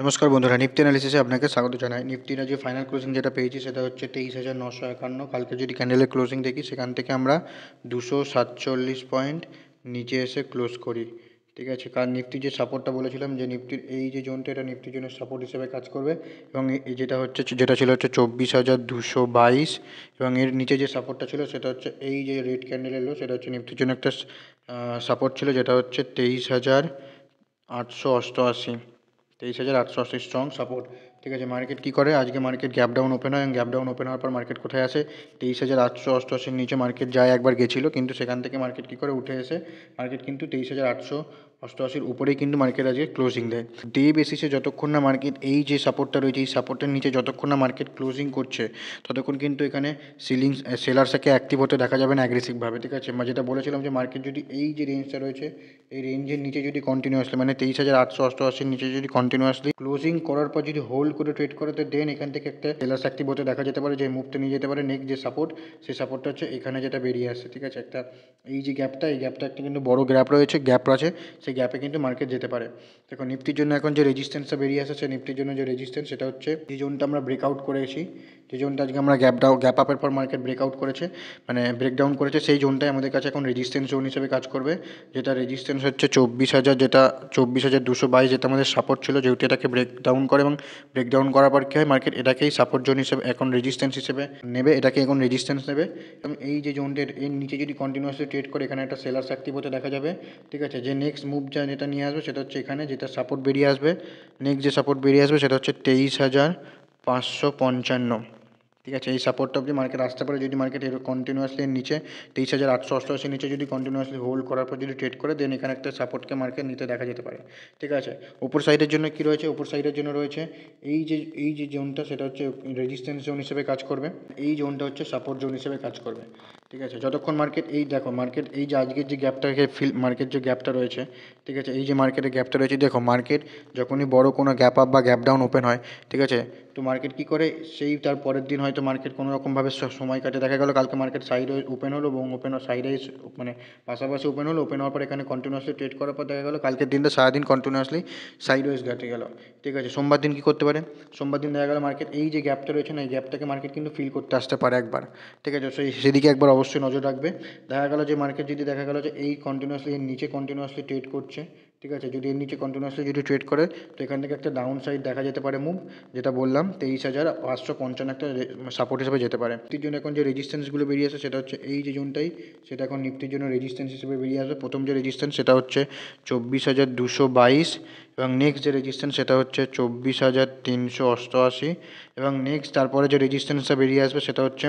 নমস্কার বন্ধুরা, নিফটি অ্যানালিসিসে আপনাকে স্বাগত জানাই। নিফটির আজকে ফাইনাল ক্লোজিং যেটা পেয়েছি সেটা হচ্ছে 23,951। কালকে যদি ক্যান্ডেলের ক্লোজিং দেখি সেখান থেকে আমরা 247 পয়েন্ট নিচে এসে ক্লোজ করি। ঠিক আছে, কারণ নিফটির যে সাপোর্টটা বলেছিলাম যে নিফটির এই যে জোনটা, এটা নিফটির জন্য সাপোর্ট হিসেবে কাজ করবে এবং এই যেটা ছিল হচ্ছে 24,222 এবং এর নিচে যে সাপোর্টটা ছিল সেটা হচ্ছে এই যে রেড ক্যান্ডেল এলো, সেটা হচ্ছে নিফটির জন্য একটা সাপোর্ট ছিল, যেটা হচ্ছে 23,888। 23,880 স্ট্রং সাপোর্ট। ঠিক আছে, মার্কেট কী করে, আজকে মার্কেট গ্যাপ ডাউন ওপেন হয় এবং গ্যাপ ডাউন ওপেন হওয়ার পর মার্কেট কোথায় আসে, 23,888-র নিচে মার্কেট যায়, একবার গেছিলো, কিন্তু সেখান থেকে মার্কেট কী করে উঠে এসে মার্কেট কিন্তু 23,888-র উপরেই কিন্তু মার্কেট আজকে ক্লোজিং দেয়। ডে বেসিসে যতক্ষণ না মার্কেট এই যে সাপোর্টটা রয়েছে, এই সাপোর্টের নিচে যতক্ষণ না মার্কেট ক্লোজিং করছে ততক্ষণ কিন্তু এখানে সেলার্সকে অ্যাক্টিভ হতে দেখা যাবে না অ্যাগ্রেসিভভাবে। ঠিক আছে, যেটা বলেছিলাম যে মার্কেট যদি এই যে রেঞ্জটা রয়েছে এই রেঞ্জের নিচে যদি কন্টিনিউয়াসলি মানে 23,888-র নিচে যদি কন্টিনিউয়াসলি ক্লোজিং করার পর যদি হোল্ড করে ট্রেড করে, তো দেন এখান থেকে একটা সেলার্স অ্যাক্টিভ হতে দেখা যেতে পারে, যে মুভটা নিয়ে যেতে পারে নেক্সট যে সাপোর্ট, সেই সাপোর্টটা হচ্ছে এখানে যেটা বেরিয়ে আসছে। ঠিক আছে, একটা এই যে গ্যাপটা, এই গ্যাপটা একটা কিন্তু বড় গ্যাপ রয়েছে, সেই গ্যাপে কিন্তু মার্কেট যেতে পারে। দেখো নিফটির জন্য এখন যে রেজিস্ট্যান্সটা বেরিয়ে আসছে, নিফটির জন্য যে রেজিস্ট্যান্স সেটা হচ্ছে যে জোনটা আমরা ব্রেকআউট করেছি, যে জোনটা আজকে আমরা গ্যাপ আপের পর মার্কেট ব্রেকআউট করেছে, মানে ব্রেকডাউন করেছে, সেই জোনটাই আমাদের কাছে এখন রেজিস্ট্যান্স জোন হিসেবে কাজ করবে। যেটা রেজিস্ট্যান্স হচ্ছে 24,000, যেটা 24,222, যেটা আমাদের সাপোর্ট ছিল, যেহেতু এটাকে ব্রেকডাউন করে এবং ব্রেকডাউন করার পর কী হয়, মার্কেট এটাকেই সাপোর্ট জোন হিসেবে এখন রেজিস্ট্যান্স হিসেবে নেবে, এটাকে এখন রেজিস্ট্যান্স নেবে এবং এই যে জোনটার এর নিচে যদি কন্টিনিউয়াসলি ট্রেড করে এখানে একটা সেলার্স অ্যাক্টিভ হতে দেখা যাবে। ঠিক আছে, যে নেক্সট মুভ যেটা নিয়ে আসবে সেটা হচ্ছে এখানে যেটা সাপোর্ট বেরিয়ে আসবে, নেক্সট যে সাপোর্ট বেরিয়ে আসবে সেটা হচ্ছে 23,555। ঠিক আছে, এই সাপোর্টটা অবধি মার্কেট আসতে পারে যদি মার্কেট এর কন্টিনিউয়াসলি এর নিচে 23,888-র নিচে যদি কন্টিনিউয়াসলি হোল্ড করার পর যদি ট্রেড করে, দেন এখানে একটা সাপোর্টকে মার্কেট নিতে দেখা যেতে পারে। ঠিক আছে, ওপর সাইডের জন্য কী রয়েছে, ওপর সাইডের জন্য রয়েছে এই যে জোনটা, সেটা হচ্ছে রেজিস্ট্যান্স জোন হিসেবে কাজ করবে, এই জোনটা হচ্ছে সাপোর্ট জোন হিসেবে কাজ করবে। ঠিক আছে, যতক্ষণ মার্কেট এই দেখো মার্কেট এই যে আজকের যে গ্যাপটাকে মার্কেট যে গ্যাপটা রয়েছে, ঠিক আছে, এই যে মার্কেটের গ্যাপটা রয়েছে, দেখো মার্কেট যখনই বড় কোনো গ্যাপ আপ বা গ্যাপ ডাউন ওপেন হয়, ঠিক আছে, তো মার্কেট কী করে, সেই তার পরের দিন হয়তো মার্কেট কোনো রকমভাবে সময় কাটে, দেখা গেলো কালকে মার্কেট সাইডে ওপেন হলো এবং ওপেন সাইডে মানে পাশাপাশি ওপেন হলো, ওপেন হওয়ার পর এখানে কন্টিনিউয়াসলি ট্রেড করার পর দেখা গেলো কালকের দিনটা সারাদিন কন্টিনিউয়াসলি সাইড ওয়েজ ঘাটে গেলো। ঠিক আছে, সোমবার দিন কী করতে পারে, সোমবার দিন দেখা গেলো মার্কেট এই যে গ্যাপটা রয়েছে না, এই গ্যাপটাকে মার্কেট কিন্তু ফিল করতে আসতে পারে একবার। ঠিক আছে, সেদিকে একবার অবশ্যই নজর রাখবে। দেখা গেলো যে মার্কেট যদি দেখা গেলো যে এই কন্টিনিউয়াসলি এর নিচে কন্টিনিউয়াসলি ট্রেড করছে, ঠিক আছে, যদি এর নিচে কন্টিনিউয়াসলি যদি ট্রেড করে, তো এখান থেকে একটা ডাউন সাইড দেখা যেতে পারে মুভ, যেটা বললাম 23,555 একটা সাপোর্ট হিসেবে যেতে পারে। নিফটির জন্য এখন যে রেজিস্ট্যান্সগুলো বেরিয়ে আসে সেটা হচ্ছে এই যে জোনটাই, সেটা এখন নিফটির জন্য রেজিস্ট্যান্স হিসেবে বেরিয়ে আসবে। প্রথম যে রেজিস্ট্যান্স সেটা হচ্ছে 24,222 এবং নেক্সট যে রেজিস্ট্যান্স সেটা হচ্ছে 24,388 এবং নেক্সট তারপরে যে রেজিস্ট্যান্সটা বেরিয়ে আসবে সেটা হচ্ছে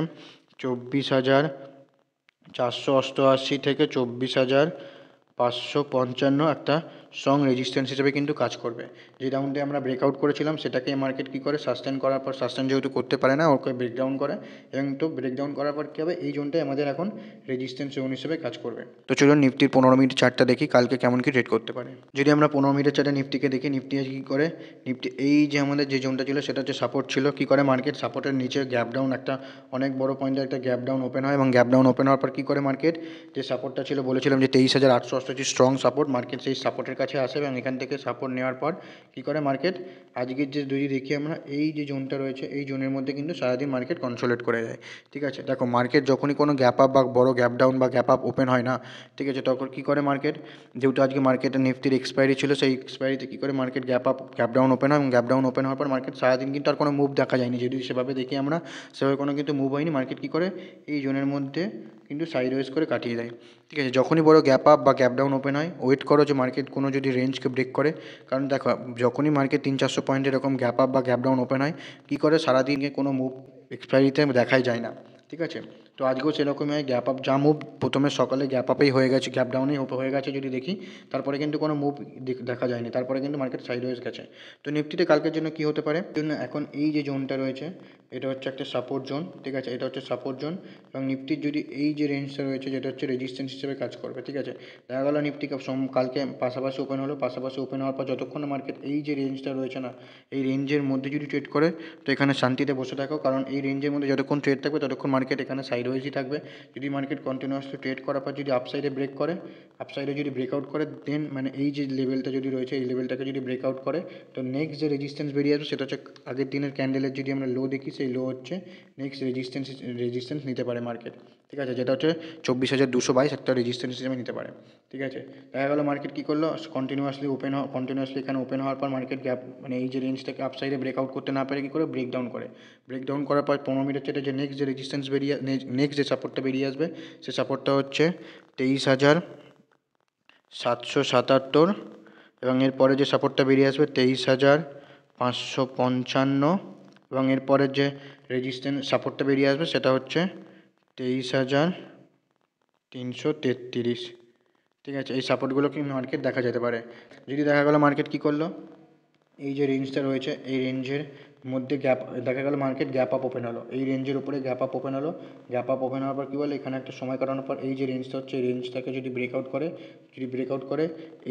24,488 থেকে 24,555 একটা স্ট্রং রেজিস্ট্যান্স হিসেবে কিন্তু কাজ করবে। যে রাউন্ডে আমরা ব্রেকআউট করেছিলাম সেটাকে মার্কেট কী করে, সাস্টেন করার পর, সাস্টেন যেহেতু করতে পারে না, ওকে ব্রেকডাউন করে এবং তো ব্রেকডাউন করার পর কী হবে, এই জোনটাই আমাদের এখন রেজিস্ট্যান্স জোন হিসেবে কাজ করবে। তো চলুন নিফটির 15 মিনিট চার্টটা দেখি কালকে কেমন কি ট্রেড করতে পারে। যদি আমরা 15 মিনিটের চার্টে নিফটিকে দেখি, নিফটি আজ কী করে, নিফটি এই যে আমাদের যে জোনটা ছিল সেটা হচ্ছে সাপোর্ট ছিল, কী করে মার্কেট সাপোর্টের নিচে গ্যাপ ডাউন, একটা অনেক বড় পয়েন্টের একটা গ্যাপ ডাউন ওপেন হয় এবং গ্যাপ ডাউন ওপেন হওয়ার পর কী করে মার্কেট, যে সাপোর্টটা ছিল বলেছিলাম যে 23,888 স্ট্রং সাপোর্ট, মার্কেট সেই সাপোর্টের কাছে আসে এবং এখান থেকে সাপোর্ট নেওয়ার পর কী করে মার্কেট আজকের যে যদি দেখি আমরা এই যে জোনটা রয়েছে এই জোনের মধ্যে কিন্তু সারাদিন মার্কেট কনসোলেট করে যায়। ঠিক আছে, দেখো মার্কেট যখনই কোনো গ্যাপ আপ বা বড় গ্যাপ ডাউন বা গ্যাপ আপ ওপেন হয় না, ঠিক আছে, তখন কী করে মার্কেট, যেহেতু আজকে মার্কেটের নিফটির এক্সপায়ারি ছিল, সেই এক্সপায়ারিতে কী করে মার্কেট গ্যাপ ডাউন ওপেন হয় এবং গ্যাপ ডাউন ওপেন হওয়ার পর মার্কেট সারাদিন কিন্তু আর কোনো মুভ দেখা যায়নি, যদি সেভাবে দেখি আমরা সেভাবে কোনো কিন্তু মুভ হয়নি, মার্কেট কী করে এই জোনের মধ্যে কিন্তু সাইডওয়েজ করে কাটিয়ে দেয়। ঠিক আছে, যখনই বড় গ্যাপ আপ বা গ্যাপ ডাউন ওপেন হয়, ওয়েট করো যে মার্কেট কোনো যদি রেঞ্জকে ব্রেক করে, কারণ দেখো যখনই মার্কেট 300-400 পয়েন্ট এরকম গ্যাপ আপ বা গ্যাপ ডাউন ওপেন হয়, কী করে সারাদিনে কোনো মুভ এক্সপায়ারিতে দেখাই যায় না। ঠিক আছে, তো আজকেও সেরকমই হয়, গ্যাপ আপ যা মুভ প্রথমে সকালে গ্যাপ আপেই হয়ে গেছে, গ্যাপ ডাউনেই হয়ে গেছে যদি দেখি, তারপরে কিন্তু কোনো মুভ দেখা যায়নি, তারপরে কিন্তু মার্কেট সাইডওয়েজ গেছে। তো নিফটিতে কালকের জন্য কী হতে পারে, জন্য এখন এই যে জোনটা রয়েছে এটা হচ্ছে একটা সাপোর্ট জোন। ঠিক আছে, এটা হচ্ছে সাপোর্ট জোন এবং নিফটির যদি এই যে রেঞ্জটা রয়েছে যেটা হচ্ছে রেজিস্ট্যান্স হিসেবে কাজ করবে। ঠিক আছে, দেখা গেলো নিফটি কালকে পাশাপাশি ওপেন হলো, পাশাপাশি ওপেন হওয়ার পর যতক্ষণ না মার্কেট এই যে রেঞ্জটা রয়েছে না, এই রেঞ্জের মধ্যে যদি ট্রেড করে, তো এখানে শান্তিতে বসে থাকো, কারণ এই রেঞ্জের মধ্যে যতক্ষণ ট্রেড থাকবে ততক্ষণ মার্কেট এখানে সাইডওয়েজই থাকবে। যদি মার্কেট কন্টিনিউয়াসলি ট্রেড করার পর যদি আপসাইডে ব্রেক করে, আপসাইডে যদি ব্রেকআউট করে, দেন মানে এই যে লেভেলটা যদি রয়েছে এই লেভেলটাকে যদি ব্রেকআউট করে, তো নেক্সট যে রেজিস্ট্যান্স বেরিয়ে আসবে সেটা হচ্ছে আগের দিনের ক্যান্ডেলের যদি আমরা লো দেখি, সেই লো হচ্ছে নেক্সট রেজিস্ট্যান্স নিতে পারে মার্কেট, ঠিক আছে, যেটা হচ্ছে 24,222 একটা রেজিস্ট্যান্স হিসেবে নিতে পারে, ঠিক আছে। দেখা গেলো মার্কেট কী করলো, কন্টিনিউয়াসলি এখানে ওপেন হওয়ার পর মার্কেট গ্যাপ মানে এই যে রেঞ্জটাকে আপসাইডে ব্রেকআউট করতে না পারে কী করে, ব্রেকডাউন করে। ব্রেকডাউন করার পর 15 মিনিট হচ্ছে যে নেক্সট যে রেজিস্ট্যান্স বেরিয়ে নেক্সট যে সাপোর্টটা বেরিয়ে আসবে, সেই সাপোর্টটা হচ্ছে 23,777, এবং এরপরে যে সাপোর্টটা বেরিয়ে আসবে 23,555, এবং এরপরের যে সাপোর্টটা বেরিয়ে আসবে সেটা হচ্ছে 23,333, ঠিক আছে। এই সাপোর্টগুলোকে মার্কেট দেখা যেতে পারে। যদি দেখা গেলো মার্কেট কী করলো, এই যে রেঞ্জটা রয়েছে এই রেঞ্জের মধ্যে গ্যাপ দেখা গেলো মার্কেট গ্যাপ আপ ওপেন হলো, এই রেঞ্জের উপরে গ্যাপ আপ ওপেন হলো। গ্যাপ আপ ওপেন হওয়ার পর কী বলে, এখানে একটা সময় কাটানোর পর এই যে রেঞ্জটা হচ্ছে এই রেঞ্জটাকে যদি ব্রেকআউট করে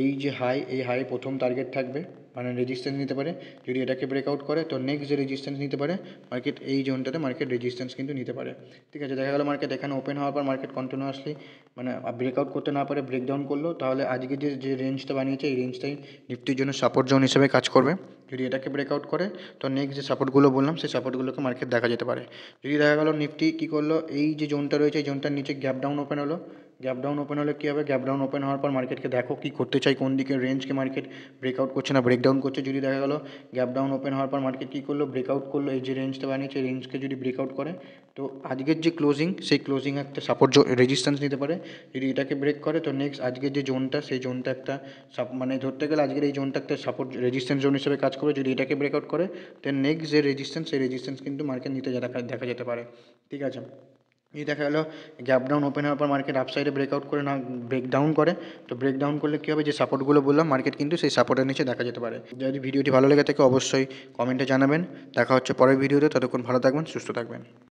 এই যে হাই, এই হাই প্রথম টার্গেট থাকবে মানে রেজিস্ট্যান্স নিতে পারে। যদি এটাকে ব্রেকআউট করে তো নেক্সট যে রেজিস্ট্যান্স নিতে পারে মার্কেট, এই জোনটাতে মার্কেট রেজিস্ট্যান্স কিন্তু নিতে পারে, ঠিক আছে। দেখা গেলো মার্কেট এখানে ওপেন হওয়ার পর মার্কেট কন্টিনিউয়াসলি মানে ব্রেকআউট করতে না পারে ব্রেকডাউন করলো, তাহলে আজকে যে রেঞ্জটা বানিয়েছে এই রেঞ্জটাই নিফটির জন্য সাপোর্ট জোন হিসেবে কাজ করবে। যদি এটাকে ব্রেকআউট করে তো নেক্সট যে সাপোর্টগুলো বললাম সেই সাপোর্টগুলোকে মার্কেট দেখা যেতে পারে। যদি দেখা গেলো নিফটি কী করলো, এই যে জোনটা রয়েছে এই জোনটার নিচে গ্যাপ ডাউন ওপেন হলো, গ্যাপ ডাউন ওপেন হলে কী হবে, গ্যাপ ডাউন ওপেন হওয়ার পর মার্কেটকে দেখো কী করতে চাই, কোন দিকে রেঞ্জকে মার্কেট ব্রেকআউট করছে না ব্রেকডাউন করছে। যদি দেখা গেলো গ্যাপ ডাউন ওপেন হওয়ার পর মার্কেট কী করলো, ব্রেকআউট করলো, এই যে রেঞ্জটা বানিয়েছে এই রেঞ্জকে যদি ব্রেকআউট করে তো আজকের যে ক্লোজিং সেই ক্লোজিং একটা সাপোর্ট রেজিস্ট্যান্স নিতে পারে। যদি এটাকে ব্রেক করে তো নেক্সট আজকের যে জোনটা সেই জোনটা একটা মানে ধরতে গেলে আজকের এই জোনটা একটা সাপোর্ট রেজিস্ট্যান্স জোন হিসেবে কাজ করবে। যদি এটাকে ব্রেকআউট করে দেন নেক্সট যে রেজিস্ট্যান্স সেই রেজিস্ট্যান্স কিন্তু মার্কেট নিতে দেখা যেতে পারে, ঠিক আছে। এই দেখা গেলো গ্যাপ ডাউন ওপেন হওয়ার পর মার্কেট আপসাইডে ব্রেকআউট করে না ব্রেকডাউন করে, তো ব্রেকডাউন করলে কী হবে, যে সাপোর্টগুলো বললাম মার্কেট কিন্তু সেই সাপোর্টের নিচে দেখা যেতে পারে। যদি ভিডিওটি ভালো লেগে থাকে অবশ্যই কমেন্টে জানাবেন। দেখা হচ্ছে পরের ভিডিওতে, ততক্ষণ ভালো থাকবেন, সুস্থ থাকবেন।